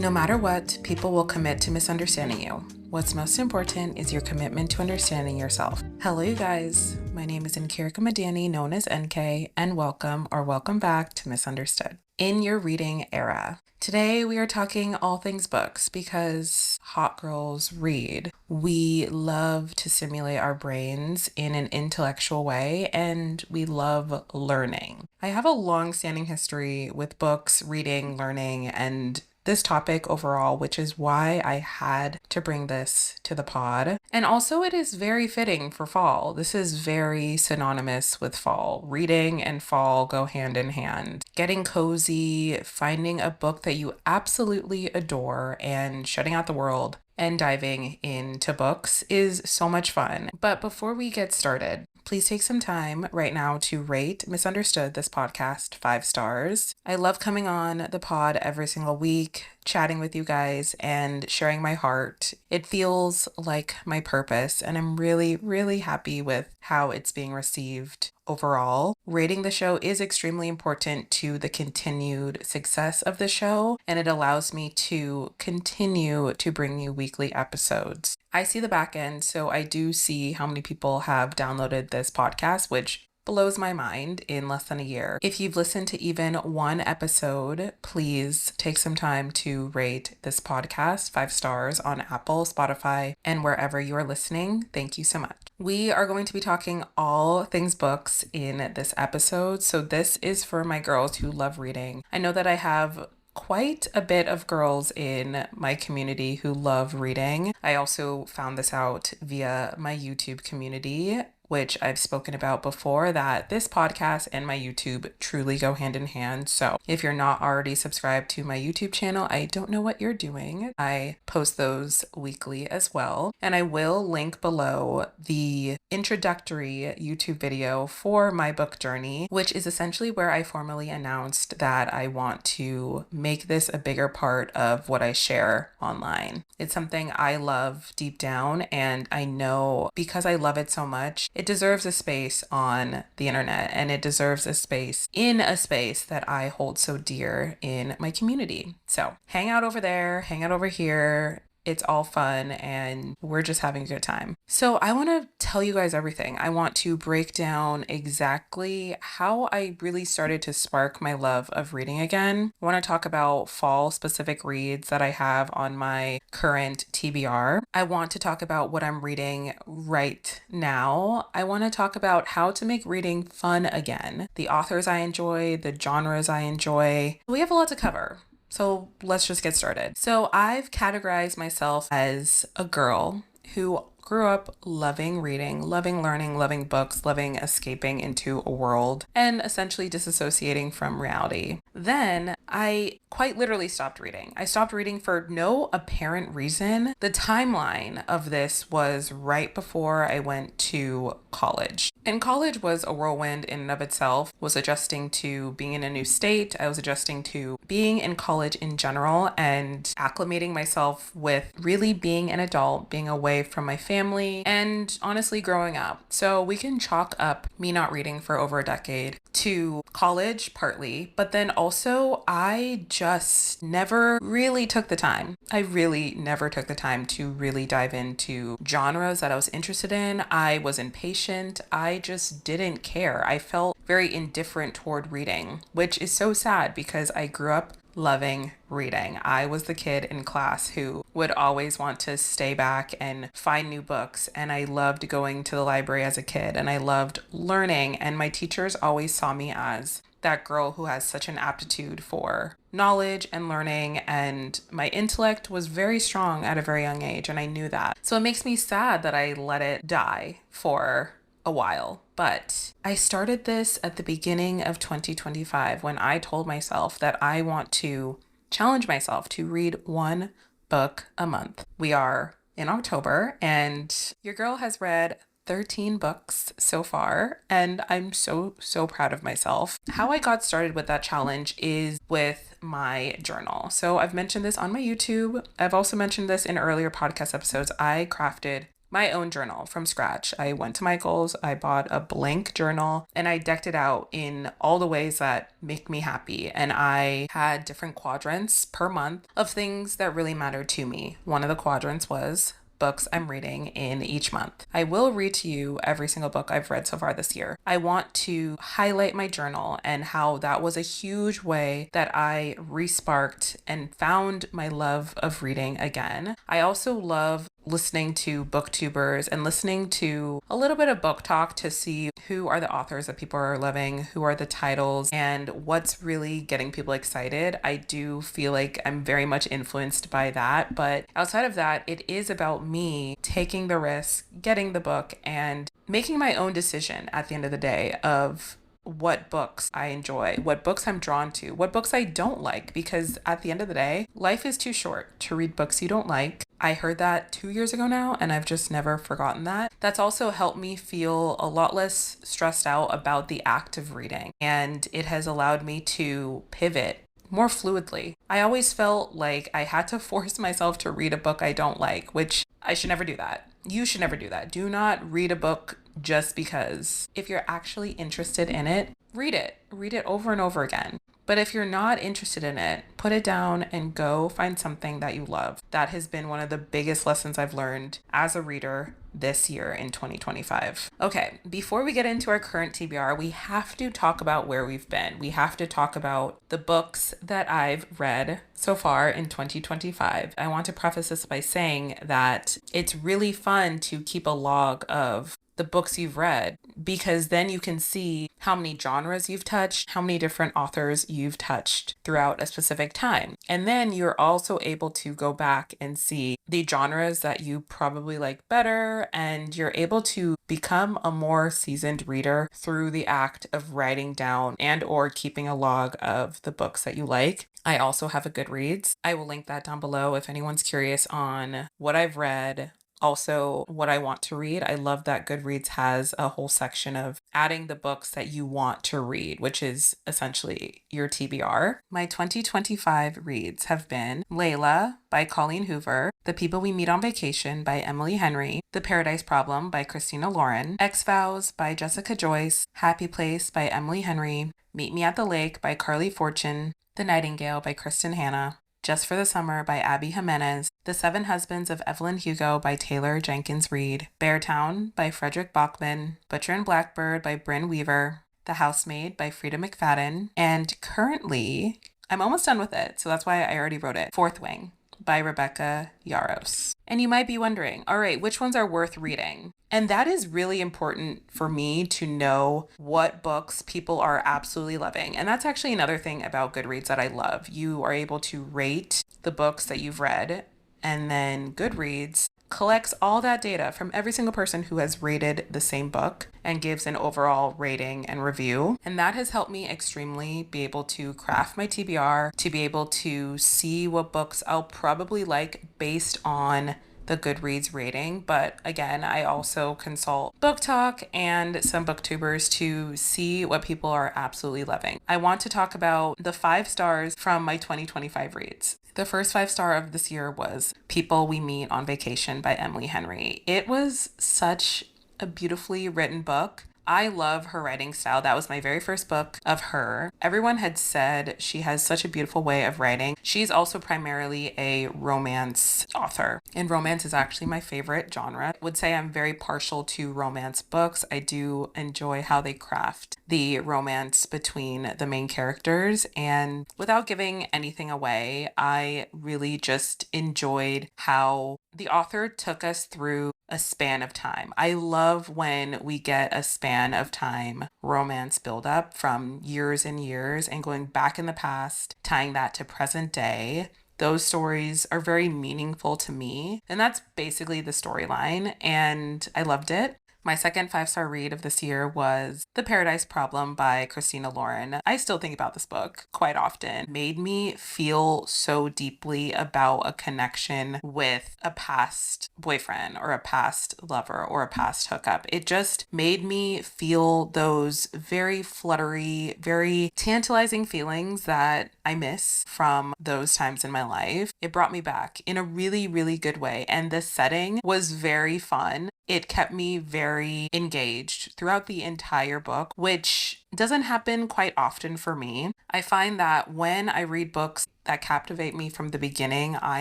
No matter what, people will commit to misunderstanding you. What's most important is your commitment to understanding yourself. Hello, you guys. My name is Nkirika Madani, known as NK, and welcome back to Misunderstood. In your reading era. Today, we are talking all things books because hot girls read. We love to stimulate our brains in an intellectual way, and we love learning. I have a long-standing history with books, reading, learning, and this topic overall, which is why I had to bring this to the pod. And also it is very fitting for fall. This is very synonymous with fall. Reading and fall go hand in hand. Getting cozy, finding a book that you absolutely adore, and shutting out the world and diving into books is so much fun. But before we get started, please take some time right now to rate Misunderstood, this podcast, 5 stars. I love coming on the pod every single week, chatting with you guys and sharing my heart. It feels like my purpose, and I'm really, really happy with how it's being received overall. Rating the show is extremely important to the continued success of the show, and it allows me to continue to bring you weekly episodes. I see the back end, so I do see how many people have downloaded this podcast, which blows my mind in less than a year. If you've listened to even one episode, please take some time to rate this podcast 5 stars on Apple, Spotify, and wherever you are listening. Thank you so much. We are going to be talking all things books in this episode. So this is for my girls who love reading. I know that I have quite a bit of girls in my community who love reading. I also found this out via my YouTube community, which I've spoken about before, that this podcast and my YouTube truly go hand in hand. So if you're not already subscribed to my YouTube channel, I don't know what you're doing. I post those weekly as well. And I will link below the introductory YouTube video for my book journey, which is essentially where I formally announced that I want to make this a bigger part of what I share online. It's something I love deep down, and I know because I love it so much, it deserves a space on the internet, and it deserves a space in a space that I hold so dear in my community. So hang out over there, hang out over here. It's all fun and we're just having a good time. So I want to tell you guys everything. I want to break down exactly how I really started to spark my love of reading again. I want to talk about fall specific reads that I have on my current TBR. I want to talk about what I'm reading right now. I want to talk about how to make reading fun again, the authors I enjoy, the genres I enjoy. We have a lot to cover. So let's just get started. So I've categorized myself as a girl who grew up loving reading, loving learning, loving books, loving escaping into a world, and essentially disassociating from reality. Then I quite literally stopped reading. I stopped reading for no apparent reason. The timeline of this was right before I went to college. And college was a whirlwind in and of itself. Was adjusting to being in a new state. I was adjusting to being in college in general and acclimating myself with really being an adult, being away from my family, and honestly growing up. So we can chalk up me not reading for over a decade to college partly, but then also I just never really took the time. I really never took the time to really dive into genres that I was interested in. I was impatient. I just didn't care. I felt very indifferent toward reading, which is so sad because I grew up loving reading. I was the kid in class who would always want to stay back and find new books. And I loved going to the library as a kid, and I loved learning. And my teachers always saw me as that girl who has such an aptitude for knowledge and learning, and my intellect was very strong at a very young age, and I knew that. So it makes me sad that I let it die for a while. But I started this at the beginning of 2025 when I told myself that I want to challenge myself to read one book a month. We are in October, and your girl has read 13 books so far, and I'm so proud of myself. How I got started with that challenge is with my journal. So I've mentioned this on my YouTube. I've also mentioned this in earlier podcast episodes. I crafted my own journal from scratch. I went to Michael's, I bought a blank journal, and I decked it out in all the ways that make me happy. And I had different quadrants per month of things that really mattered to me. One of the quadrants was books I'm reading in each month. I will read to you every single book I've read so far this year. I want to highlight my journal and how that was a huge way that I resparked and found my love of reading again. I also love listening to booktubers and listening to a little bit of book talk to see who are the authors that people are loving, who are the titles, and what's really getting people excited. I do feel like I'm very much influenced by that, but outside of that, it is about me taking the risk, getting the book, and making my own decision at the end of the day of what books I enjoy, what books I'm drawn to, what books I don't like, because at the end of the day, life is too short to read books you don't like. I heard that 2 years ago now, and I've just never forgotten that. That's also helped me feel a lot less stressed out about the act of reading, and it has allowed me to pivot more fluidly. I always felt like I had to force myself to read a book I don't like, which I should never do that. You should never do that. Do not read a book just because. If you're actually interested in it, read it. Read it over and over again. But if you're not interested in it, put it down and go find something that you love. That has been one of the biggest lessons I've learned as a reader this year in 2025. Okay, before we get into our current TBR, we have to talk about where we've been. We have to talk about the books that I've read so far in 2025. I want to preface this by saying that it's really fun to keep a log of the books you've read, because then you can see how many genres you've touched, how many different authors you've touched throughout a specific time. And then you're also able to go back and see the genres that you probably like better, and you're able to become a more seasoned reader through the act of writing down and or keeping a log of the books that you like. I also have a Goodreads. I will link that down below if anyone's curious on what I've read, also what I want to read. I love that Goodreads has a whole section of adding the books that you want to read, which is essentially your TBR. My 2025 reads have been Layla by Colleen Hoover, The People We Meet on Vacation by Emily Henry, The Paradise Problem by Christina Lauren, X-Vows by Jessica Joyce, Happy Place by Emily Henry, Meet Me at the Lake by Carly Fortune, The Nightingale by Kristen Hanna, Just for the Summer by Abby Jimenez, The Seven Husbands of Evelyn Hugo by Taylor Jenkins Reid, Beartown by Frederick Bachman, Butcher and Blackbird by Bryn Weaver, The Housemaid by Frida McFadden, and currently, I'm almost done with it, so that's why I already wrote it, Fourth Wing by Rebecca Yarros. And you might be wondering, all right, which ones are worth reading? And that is really important for me to know what books people are absolutely loving. And that's actually another thing about Goodreads that I love. You are able to rate the books that you've read, and then Goodreads collects all that data from every single person who has rated the same book and gives an overall rating and review. And that has helped me extremely be able to craft my TBR, to be able to see what books I'll probably like based on the Goodreads rating. But again, I also consult Book Talk and some booktubers to see what people are absolutely loving. I want to talk about the 5 stars from my 2025 reads. The first 5-star of this year was People We Meet on Vacation by Emily Henry. It was such a beautifully written book. I love her writing style. That was my very first book of her. Everyone had said she has such a beautiful way of writing. She's also primarily a romance author, and romance is actually my favorite genre. I would say I'm very partial to romance books. I do enjoy how they craft the romance between the main characters, and without giving anything away, I really just enjoyed how the author took us through a span of time. I love when we get a span of time romance build up from years and years and going back in the past, tying that to present day. Those stories are very meaningful to me, and that's basically the storyline, and I loved it. My second 5-star read of this year was The Paradise Problem by Christina Lauren. I still think about this book quite often. It made me feel so deeply about a connection with a past boyfriend or a past lover or a past hookup. It just made me feel those very fluttery, very tantalizing feelings that I miss from those times in my life. It brought me back in a really, really good way. And the setting was very fun. It kept me very engaged throughout the entire book, which doesn't happen quite often for me. I find that when I read books that captivate me from the beginning, I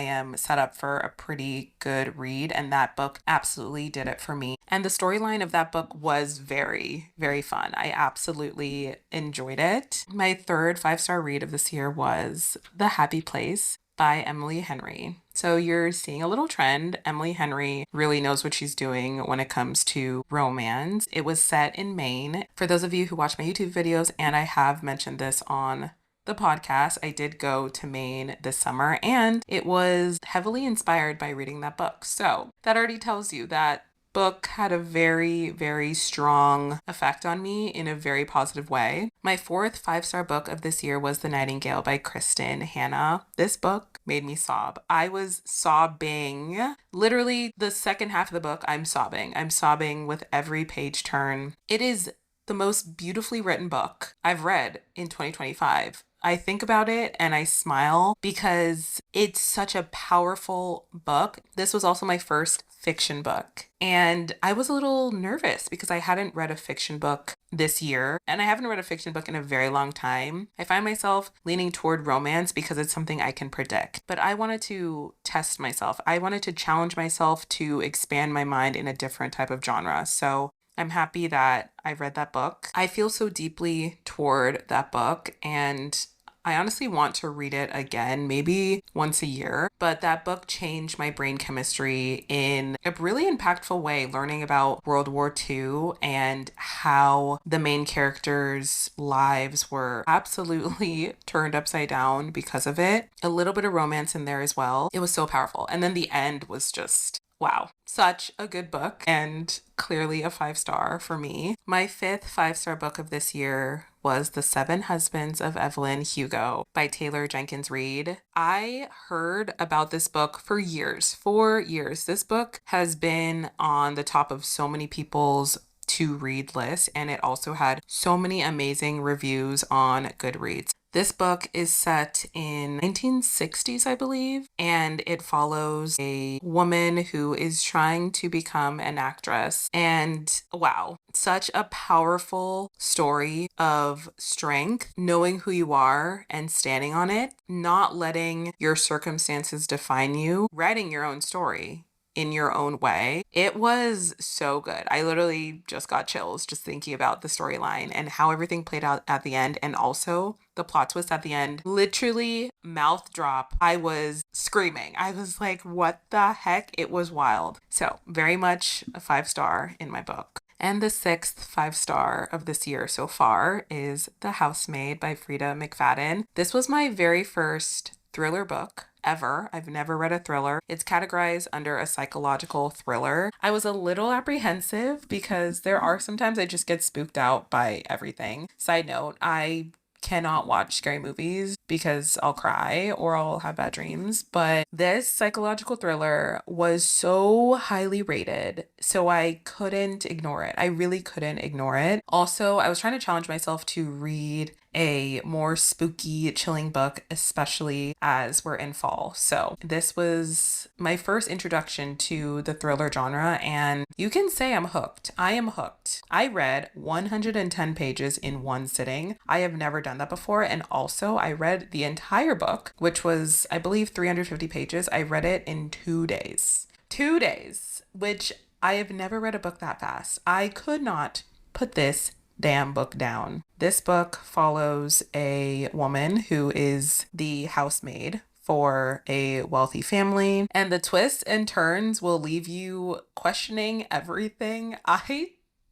am set up for a pretty good read, and that book absolutely did it for me. And the storyline of that book was very, very fun. I absolutely enjoyed it. My third 5-star read of this year was The Happy Place by Emily Henry. So you're seeing a little trend. Emily Henry really knows what she's doing when it comes to romance. It was set in Maine. For those of you who watch my YouTube videos, and I have mentioned this on the podcast, I did go to Maine this summer, and it was heavily inspired by reading that book. So that already tells you that book had a very, very strong effect on me in a very positive way. My fourth 5-star book of this year was The Nightingale by Kristen Hanna. This book made me sob. I was sobbing. Literally, the second half of the book, I'm sobbing. I'm sobbing with every page turn. It is the most beautifully written book I've read in 2025. I think about it and I smile because it's such a powerful book. This was also my first fiction book. And I was a little nervous because I hadn't read a fiction book this year, and I haven't read a fiction book in a very long time. I find myself leaning toward romance because it's something I can predict. But I wanted to test myself. I wanted to challenge myself to expand my mind in a different type of genre. So I'm happy that I read that book. I feel so deeply toward that book, and I honestly want to read it again, maybe once a year. But that book changed my brain chemistry in a really impactful way, learning about World War II and how the main characters' lives were absolutely turned upside down because of it. A little bit of romance in there as well. It was so powerful. And then the end was just wow, such a good book and clearly a 5-star for me. My fifth 5-star book of this year was The Seven Husbands of Evelyn Hugo by Taylor Jenkins Reid. I heard about this book for years. This book has been on the top of so many people's to read list, and it also had so many amazing reviews on Goodreads. This book is set in 1960s, I believe, and it follows a woman who is trying to become an actress. And wow, such a powerful story of strength, knowing who you are and standing on it, not letting your circumstances define you, writing your own story in your own way. It was so good. I literally just got chills just thinking about the storyline and how everything played out at the end, and also the plot twist at the end. Literally mouth drop. I was screaming. I was like, what the heck? It was wild. So very much a 5-star in my book. And the sixth 5-star of this year so far is The Housemaid by Frida McFadden. This was my very first thriller book ever. I've never read a thriller. It's categorized under a psychological thriller. I was a little apprehensive because there are sometimes I just get spooked out by everything. Side note, I cannot watch scary movies because I'll cry or I'll have bad dreams. But this psychological thriller was so highly rated, so I couldn't ignore it. I really couldn't ignore it. Also, I was trying to challenge myself to read a more spooky, chilling book, especially as we're in fall. So this was my first introduction to the thriller genre, and you can say I'm hooked. I am hooked. I read 110 pages in one sitting. I have never done that before. And also I read the entire book, which was, I believe, 350 pages. I read it in 2 days. 2 days, which I have never read a book that fast. I could not put this damn book down. This book follows a woman who is the housemaid for a wealthy family, and the twists and turns will leave you questioning everything. I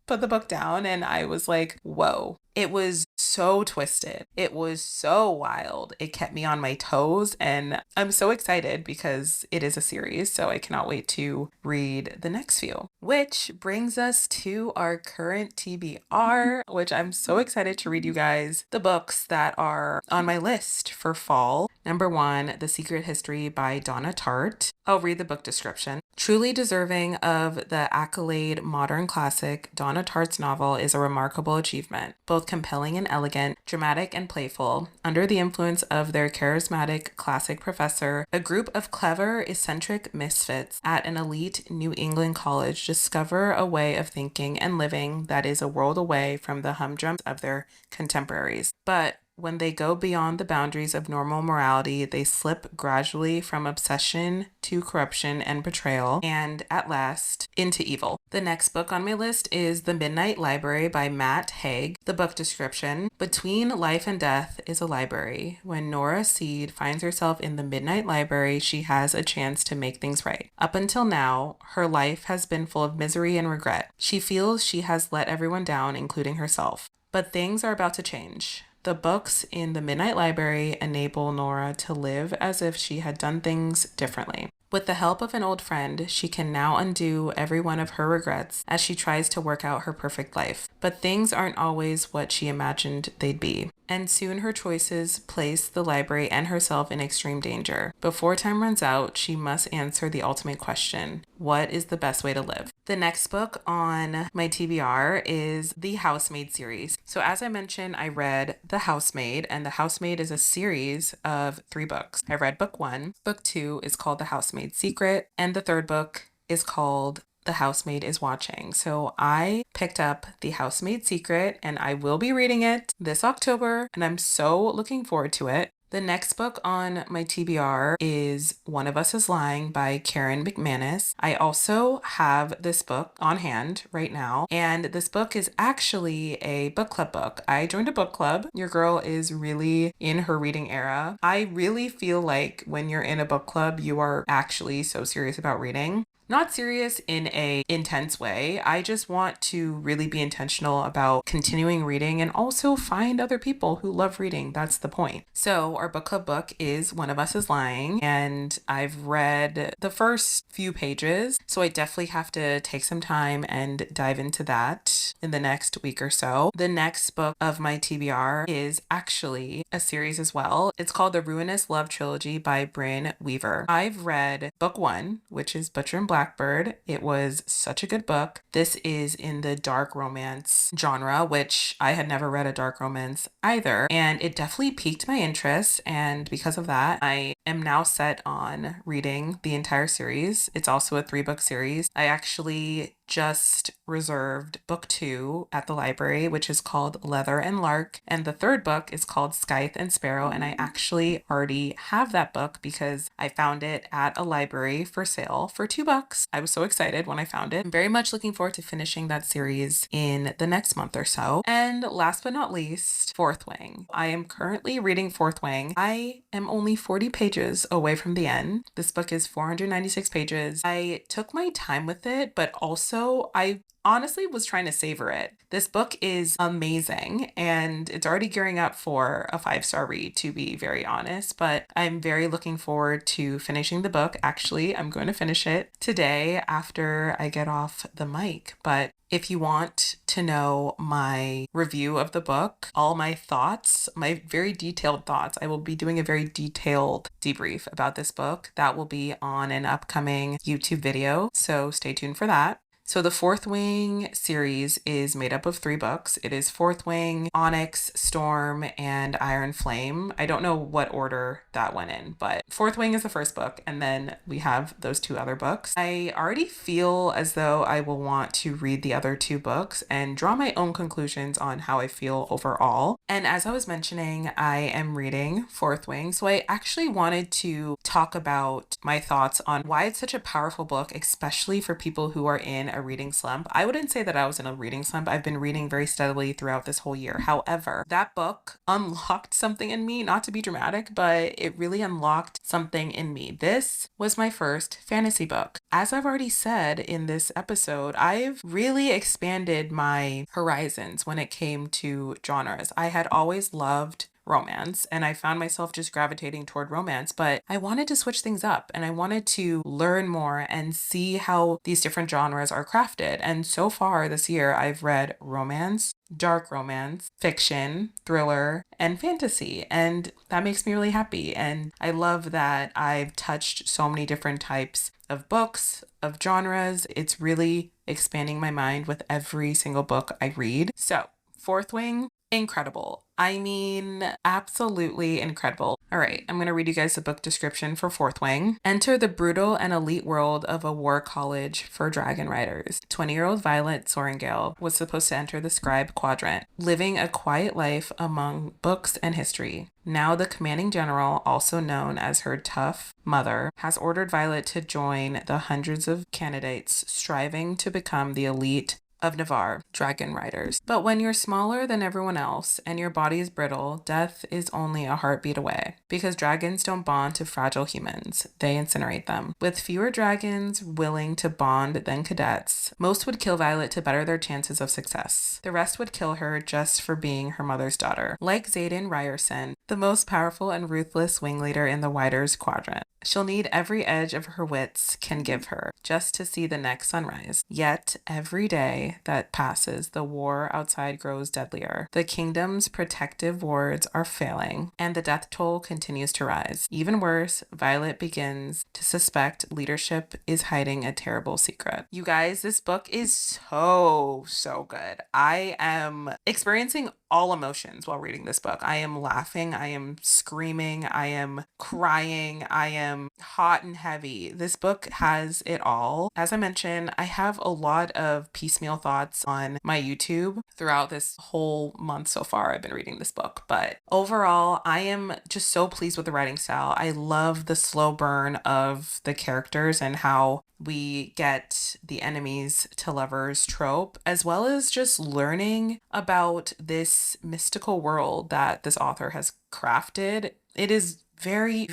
put the book down and I was like, whoa, It was so twisted. It was so wild. It kept me on my toes, and I'm so excited because it is a series, so I cannot wait to read the next few. Which brings us to our current TBR, which I'm so excited to read you guys the books that are on my list for fall. Number 1, The Secret History by Donna Tartt. I'll read the book description. Truly deserving of the accolade modern classic, Donna Tartt's novel is a remarkable achievement, both compelling and elegant, dramatic and playful. Under the influence of their charismatic classic professor, a group of clever, eccentric misfits at an elite New England college discover a way of thinking and living that is a world away from the humdrum of their contemporaries. But when they go beyond the boundaries of normal morality, they slip gradually from obsession to corruption and betrayal, and at last into evil. The next book on my list is The Midnight Library by Matt Haig. The book description: between life and death is a library. When Nora Seed finds herself in the Midnight Library, she has a chance to make things right. Up until now, her life has been full of misery and regret. She feels she has let everyone down, including herself. But things are about to change. The books in the Midnight Library enable Nora to live as if she had done things differently. With the help of an old friend, she can now undo every one of her regrets as she tries to work out her perfect life. But things aren't always what she imagined they'd be. And soon her choices place the library and herself in extreme danger. Before time runs out, she must answer the ultimate question: what is the best way to live? The next book on my TBR is the Housemaid series. So as I mentioned, I read The Housemaid, and The Housemaid is a series of 3 books. I read book 1. Book 2 is called The Housemaid's Secret, and the third book is called The Housemaid is Watching. So I picked up The Housemaid's Secret, and I will be reading it this October, and I'm so looking forward to it. The next book on my TBR is One of Us is Lying by Karen McManus. I also have this book on hand right now, and this book is actually a book club book. I joined a book club. Your girl is really in her reading era. I really feel like when you're in a book club, you are actually so serious about reading. Not serious in a intense way. I just want to really be intentional about continuing reading and also find other people who love reading. That's the point. So our book club book is One of Us is Lying, and I've read the first few pages. So I definitely have to take some time and dive into that in the next week or so. The next book of my TBR is actually a series as well. It's called The Ruinous Love Trilogy by Bryn Weaver. I've read book 1, which is Butcher and Blackbird. It was such a good book. This is in the dark romance genre, which I had never read a dark romance either, and it definitely piqued my interest, and because of that, I am now set on reading the entire series. It's also a 3-book series. I actually just reserved book 2 at the library, which is called Leather and Lark, and the third book is called Scythe and Sparrow, and I actually already have that book because I found it at a library for sale for $2. I was so excited when I found it. I'm very much looking forward to finishing that series in the next month or so. And last but not least, Fourth Wing. I am currently reading Fourth Wing. I am only 40 pages away from the end. This book is 496 pages. I took my time with it, but also I honestly was trying to savor it. This book is amazing, and it's already gearing up for a 5-star read, to be very honest, but I'm very looking forward to finishing the book. Actually, I'm going to finish it today after I get off the mic. But if you want to know my review of the book, all my thoughts, my very detailed thoughts, I will be doing a very detailed debrief about this book. That will be on an upcoming YouTube video, so stay tuned for that. So the Fourth Wing series is made up of 3 books. It is Fourth Wing, Onyx, Storm, and Iron Flame. I don't know what order that went in, but Fourth Wing is the first book, and then we have those 2 other books. I already feel as though I will want to read the other 2 books and draw my own conclusions on how I feel overall. And as I was mentioning, I am reading Fourth Wing, so I actually wanted to talk about my thoughts on why it's such a powerful book, especially for people who are in a reading slump. I wouldn't say that I was in a reading slump. I've been reading very steadily throughout this whole year. However, that book unlocked something in me, not to be dramatic, but it really unlocked something in me. This was my first fantasy book. As I've already said in this episode, I've really expanded my horizons when it came to genres. I had always loved romance and I found myself just gravitating toward romance, but I wanted to switch things up and I wanted to learn more and see how these different genres are crafted. And so far this year, I've read romance, dark romance, fiction, thriller, and fantasy. And that makes me really happy. And I love that I've touched so many different types of books, of genres. It's really expanding my mind with every single book I read. So, Fourth Wing, incredible. I mean, absolutely incredible. All right, I'm going to read you guys the book description for Fourth Wing. Enter the brutal and elite world of a war college for dragon riders. 20-year-old Violet Sorrengail was supposed to enter the scribe quadrant, living a quiet life among books and history. Now the commanding general, also known as her tough mother, has ordered Violet to join the hundreds of candidates striving to become the elite of Navarre, dragon riders. But when you're smaller than everyone else and your body is brittle, death is only a heartbeat away. Because dragons don't bond to fragile humans, they incinerate them. With fewer dragons willing to bond than cadets, most would kill Violet to better their chances of success. The rest would kill her just for being her mother's daughter. Like Xaden Ryerson, the most powerful and ruthless wing leader in the Riders Quadrant. She'll need every edge of her wits can give her just to see the next sunrise. Yet, every day that passes, the war outside grows deadlier. The kingdom's protective wards are failing, and the death toll continues to rise. Even worse, Violet begins to suspect leadership is hiding a terrible secret. You guys, this book is so good. I am experiencing all emotions while reading this book. I am laughing, I am screaming, I am crying, I am hot and heavy. This book has it all. As I mentioned, I have a lot of piecemeal thoughts on my YouTube throughout this whole month so far. I've been reading this book, but overall, I am just so pleased with the writing style. I love the slow burn of the characters and how we get the enemies to lovers trope, as well as just learning about this mystical world that this author has crafted. It is very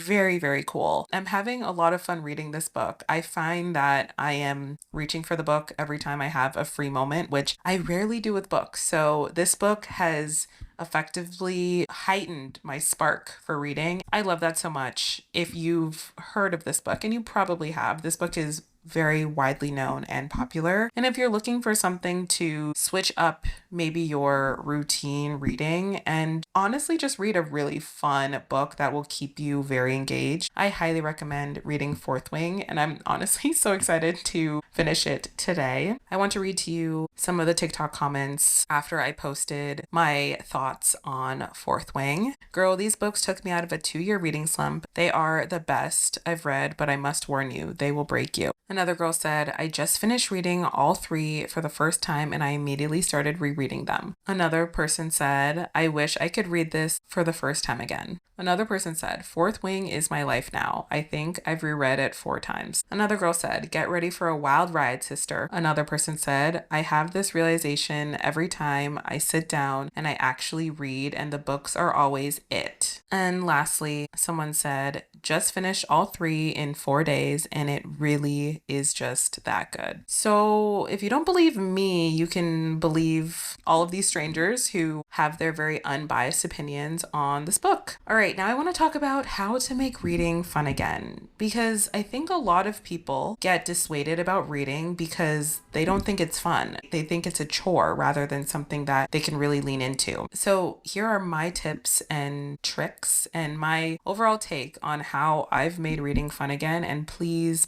cool. I'm having a lot of fun reading this book. I find that I am reaching for the book every time I have a free moment, which I rarely do with books. So this book has effectively heightened my spark for reading. I love that so much. If you've heard of this book, and you probably have, this book is very widely known and popular. And if you're looking for something to switch up maybe your routine reading and honestly just read a really fun book that will keep you very engaged, I highly recommend reading Fourth Wing, and I'm honestly so excited to finish it today. I want to read to you some of the TikTok comments after I posted my thoughts on Fourth Wing. Girl, these books took me out of a 2-year reading slump. They are the best I've read, but I must warn you, they will break you. Another girl said, I just finished reading all 3 for the first time and I immediately started rereading them. Another person said, I wish I could read this for the first time again. Another person said, Fourth Wing is my life now. I think I've reread it 4 times. Another girl said, get ready for a wild ride, sister. Another person said, I have this realization every time I sit down and I actually read, and the books are always it. And lastly, someone said, just finished all 3 in 4 days and it really is just that good. So if you don't believe me, you can believe all of these strangers who have their very unbiased opinions on this book. All right, now I want to talk about how to make reading fun again, because I think a lot of people get dissuaded about reading because they don't think it's fun. They think it's a chore rather than something that they can really lean into. So here are my tips and tricks and my overall take on how I've made reading fun again. And please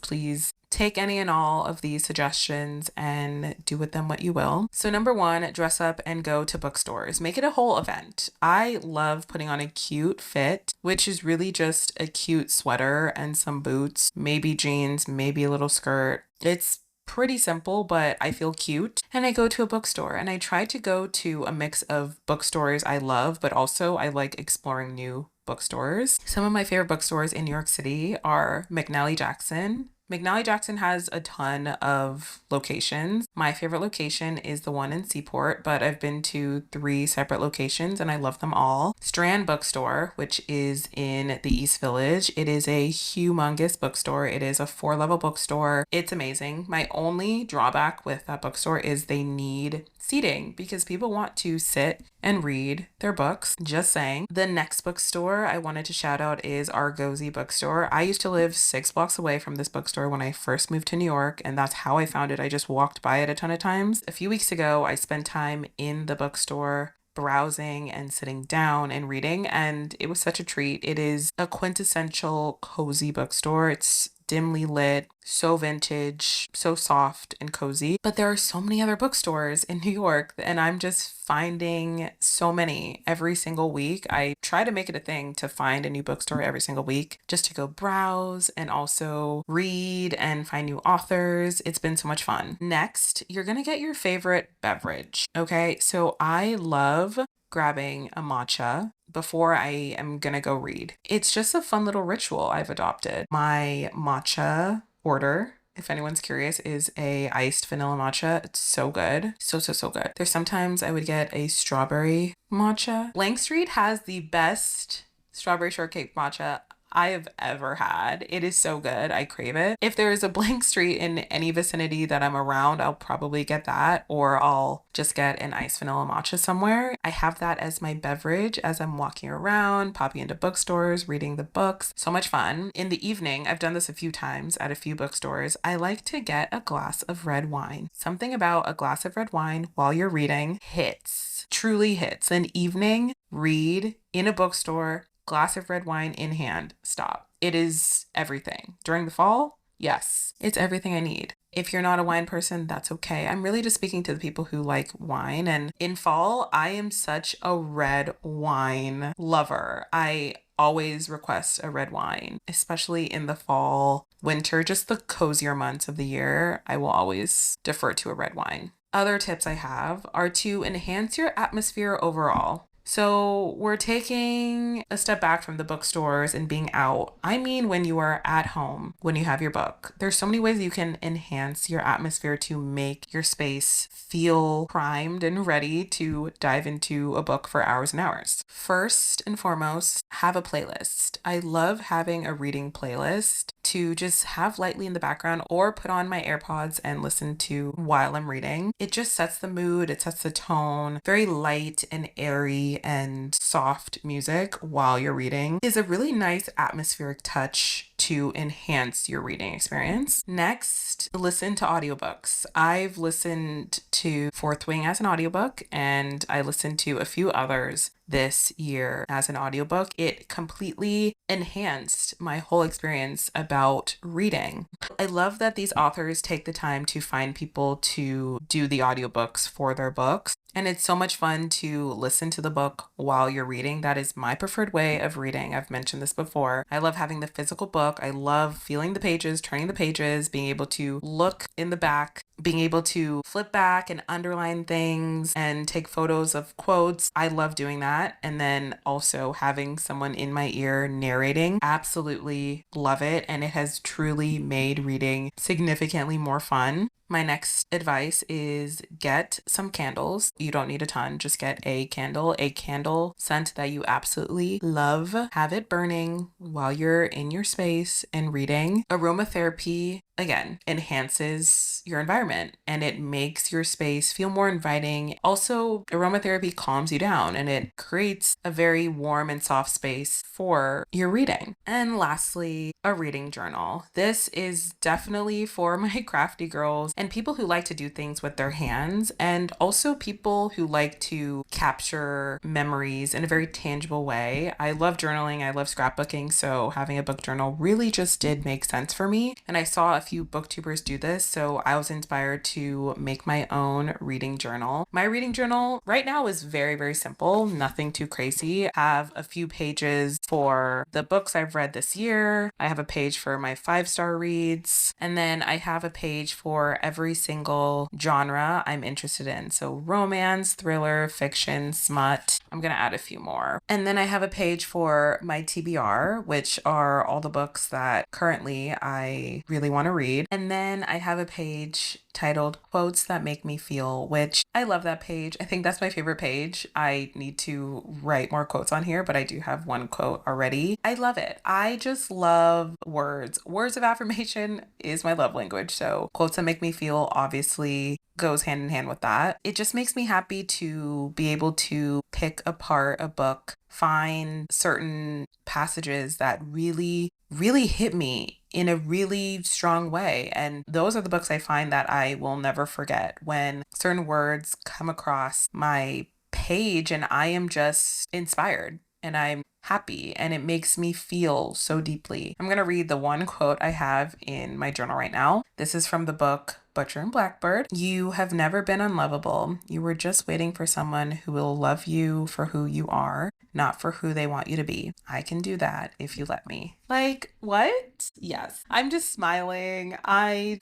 take any and all of these suggestions and do with them what you will. So number 1, dress up and go to bookstores. Make it a whole event. I love putting on a cute fit, which is really just a cute sweater and some boots, maybe jeans, maybe a little skirt. It's pretty simple, but I feel cute. And I go to a bookstore and I try to go to a mix of bookstores I love, but also I like exploring new bookstores. Some of my favorite bookstores in New York City are McNally Jackson, McNally Jackson has a ton of locations. My favorite location is the one in Seaport, but I've been to 3 separate locations and I love them all. Strand Bookstore, which is in the East Village. It is a humongous bookstore. It is a 4-level bookstore. It's amazing. My only drawback with that bookstore is they need seating because people want to sit and read their books. Just saying. The next bookstore I wanted to shout out is Argosy Bookstore. I used to live 6 blocks away from this bookstore when I first moved to New York, and that's how I found it. I just walked by it a ton of times. A few weeks ago, I spent time in the bookstore browsing and sitting down and reading, and it was such a treat. It is a quintessential cozy bookstore. It's dimly lit, so vintage, so soft and cozy. But there are so many other bookstores in New York, and I'm just finding so many every single week. I try to make it a thing to find a new bookstore every single week just to go browse and also read and find new authors. It's been so much fun. Next, you're gonna get your favorite beverage. Okay, so I love grabbing a matcha before I am gonna go read. It's just a fun little ritual I've adopted. My matcha order, if anyone's curious, is a iced vanilla matcha. It's so good. So good. There's sometimes I would get a strawberry matcha. Blank Street has the best strawberry shortcake matcha I have ever had. It is so good. I crave it. If there is a Blank Street in any vicinity that I'm around, I'll probably get that, or I'll just get an iced vanilla matcha somewhere. I have that as my beverage as I'm walking around, popping into bookstores, reading the books. So much fun. In the evening, I've done this a few times at a few bookstores. I like to get a glass of red wine. Something about a glass of red wine while you're reading hits, truly hits. An evening read in a bookstore, glass of red wine in hand. Stop. It is everything. During the fall, yes, it's everything I need. If you're not a wine person, that's okay. I'm really just speaking to the people who like wine. And in fall, I am such a red wine lover. I always request a red wine, especially in the fall, winter, just the cozier months of the year. I will always defer to a red wine. Other tips I have are to enhance your atmosphere overall. So we're taking a step back from the bookstores and being out. I mean, when you are at home, when you have your book, there's so many ways you can enhance your atmosphere to make your space feel primed and ready to dive into a book for hours and hours. First and foremost, have a playlist. I love having a reading playlist to just have lightly in the background or put on my AirPods and listen to while I'm reading. It just sets the mood, it sets the tone. Very light and airy and soft music while you're reading is a really nice atmospheric touch to enhance your reading experience. Next, listen to audiobooks. I've listened to Fourth Wing as an audiobook, and I listened to a few others this year as an audiobook. It completely enhanced my whole experience about reading. I love that these authors take the time to find people to do the audiobooks for their books. And it's so much fun to listen to the book while you're reading. That is my preferred way of reading. I've mentioned this before. I love having the physical book. I love feeling the pages, turning the pages, being able to look in the back, being able to flip back and underline things and take photos of quotes. I love doing that. And then also having someone in my ear narrating. Absolutely love it. And it has truly made reading significantly more fun. My next advice is get some candles. You don't need a ton, just get a candle scent that you absolutely love. Have it burning while you're in your space and reading. Aromatherapy, again, enhances your environment and it makes your space feel more inviting. Also, aromatherapy calms you down and it creates a very warm and soft space for your reading. And lastly, a reading journal. This is definitely for my crafty girls and people who like to do things with their hands, and also people who like to capture memories in a very tangible way. I love journaling, I love scrapbooking, so having a book journal really just did make sense for me. And I saw a few booktubers do this, so I was inspired to make my own reading journal. My reading journal right now is very, very simple, nothing too crazy. I have a few pages for the books I've read this year. I have a page for my 5-star reads, and then I have a page for every single genre I'm interested in. So romance, thriller, fiction, smut. I'm gonna add a few more. And then I have a page for my TBR, which are all the books that currently I really want to read. And then I have a page titled Quotes That Make Me Feel, which I love that page. I think that's my favorite page. I need to write more quotes on here, but I do have one quote already. I love it. I just love words. Words of affirmation is my love language. So quotes that make me feel obviously goes hand in hand with that. It just makes me happy to be able to pick apart a book, find certain passages that really hit me in a really strong way. And those are the books I find that I will never forget when certain words come across my page and I am just inspired and I'm happy and it makes me feel so deeply. I'm going to read the one quote I have in my journal right now. This is from the book Butcher and Blackbird. You have never been unlovable. You were just waiting for someone who will love you for who you are, not for who they want you to be. I can do that if you let me. Like, what? Yes. I'm just smiling.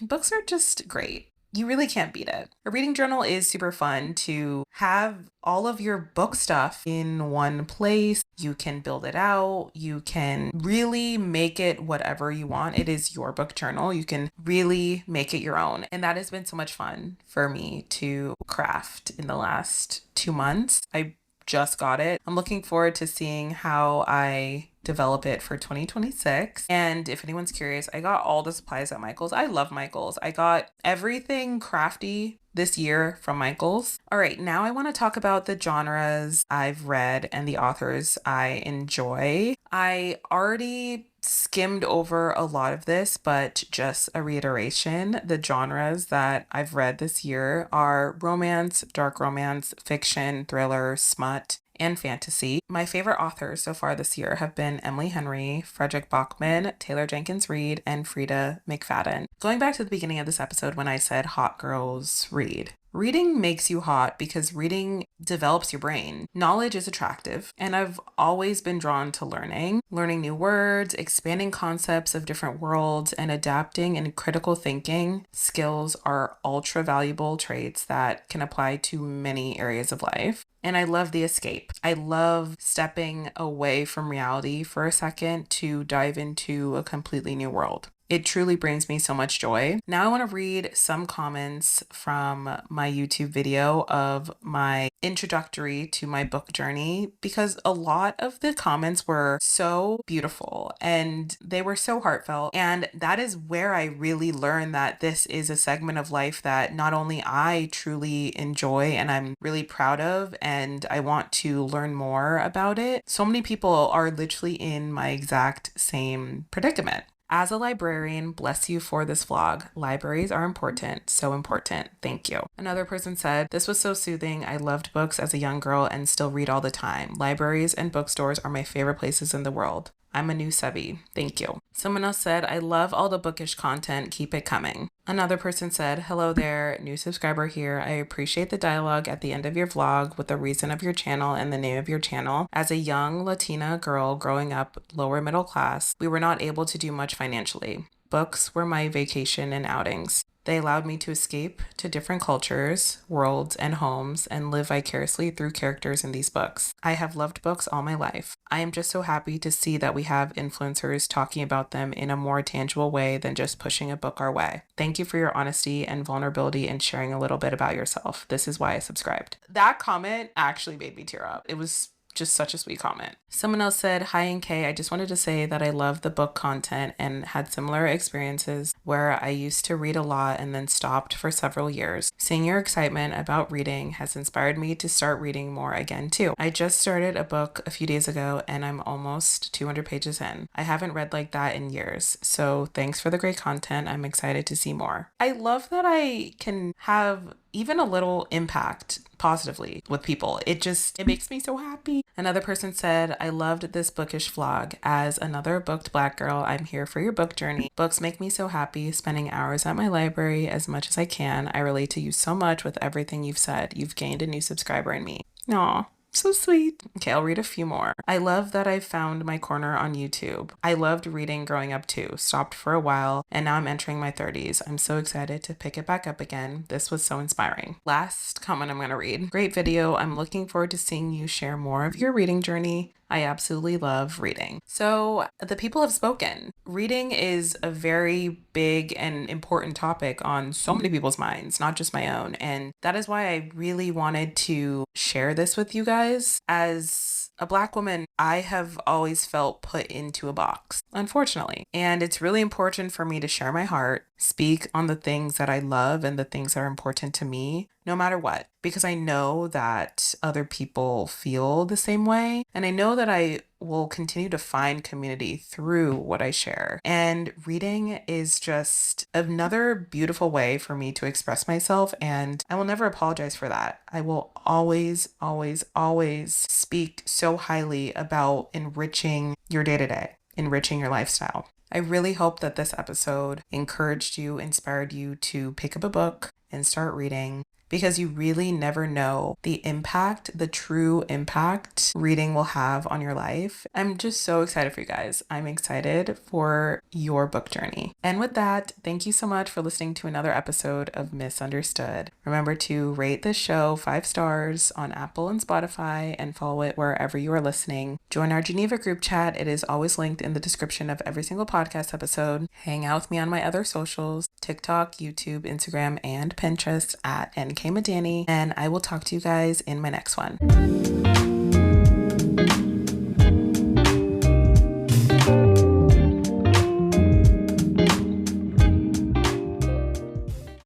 Books are just great. You really can't beat it. A reading journal is super fun to have all of your book stuff in one place. You can build it out. You can really make it whatever you want. It is your book journal. You can really make it your own. And that has been so much fun for me to craft in the last 2 months. I just got it. I'm looking forward to seeing how I develop it for 2026. And if anyone's curious, I got all the supplies at Michael's. I love Michael's. I got everything crafty this year from Michael's. All right, now I want to talk about the genres I've read and the authors I enjoy. I already skimmed over a lot of this, but just a reiteration, the genres that I've read this year are romance, dark romance, fiction, thriller, smut, and fantasy. My favorite authors so far this year have been Emily Henry, Frederick Bachman, Taylor Jenkins Reid, and Frida McFadden. Going back to the beginning of this episode when I said hot girls read. Reading makes you hot because reading develops your brain. Knowledge is attractive, and I've always been drawn to learning new words, expanding concepts of different worlds, and adapting and critical thinking skills are ultra valuable traits that can apply to many areas of life. And I love the escape. I love stepping away from reality for a second to dive into a completely new world. It truly brings me so much joy. Now I want to read some comments from my YouTube video of my introductory to my book journey because a lot of the comments were so beautiful and they were so heartfelt. And that is where I really learned that this is a segment of life that not only I truly enjoy and I'm really proud of, and I want to learn more about it. So many people are literally in my exact same predicament. As a librarian, bless you for this vlog. Libraries are important, so important. Thank you. Another person said, this was so soothing. I loved books as a young girl and still read all the time. Libraries and bookstores are my favorite places in the world. I'm a new Sebi. Thank you. Someone else said, I love all the bookish content. Keep it coming. Another person said, hello there, new subscriber here. I appreciate the dialogue at the end of your vlog with the reason of your channel and the name of your channel. As a young Latina girl growing up lower middle class, we were not able to do much financially. Books were my vacation and outings. They allowed me to escape to different cultures, worlds, and homes and live vicariously through characters in these books. I have loved books all my life. I am just so happy to see that we have influencers talking about them in a more tangible way than just pushing a book our way. Thank you for your honesty and vulnerability and sharing a little bit about yourself. This is why I subscribed. That comment actually made me tear up. It was just such a sweet comment. Someone else said, hi NK, I just wanted to say that I love the book content and had similar experiences where I used to read a lot and then stopped for several years. Seeing your excitement about reading has inspired me to start reading more again too. I just started a book a few days ago and I'm almost 200 pages in. I haven't read like that in years. So thanks for the great content. I'm excited to see more. I love that I can have even a little impact positively with people. It makes me so happy. Another person said, I loved this bookish vlog. As another booked Black girl, I'm here for your book journey. Books make me so happy. Spending hours at my library as much as I can. I relate to you so much with everything you've said. You've gained a new subscriber in me. Aw. So sweet. Okay, I'll read a few more. I love that I found my corner on YouTube. I loved reading growing up too. Stopped for a while and now I'm entering my 30s. I'm so excited to pick it back up again. This was so inspiring. Last comment I'm going to read. Great video. I'm looking forward to seeing you share more of your reading journey. I absolutely love reading. So the people have spoken. Reading is a very big and important topic on so many people's minds, not just my own. And that is why I really wanted to share this with you guys. As a Black woman, I have always felt put into a box, unfortunately. And it's really important for me to share my heart, speak on the things that I love and the things that are important to me, no matter what, because I know that other people feel the same way. And I know that I will continue to find community through what I share. And reading is just another beautiful way for me to express myself. And I will never apologize for that. I will always, always, always speak so highly about enriching your day to day, enriching your lifestyle. I really hope that this episode encouraged you, inspired you to pick up a book and start reading, because you really never know the impact, the true impact reading will have on your life. I'm just so excited for you guys. I'm excited for your book journey. And with that, thank you so much for listening to another episode of Misunderstood. Remember to rate this show 5 stars on Apple and Spotify and follow it wherever you are listening. Join our Geneva group chat. It is always linked in the description of every single podcast episode. Hang out with me on my other socials, TikTok, YouTube, Instagram, and Pinterest at NK Madani, and I will talk to you guys in my next one.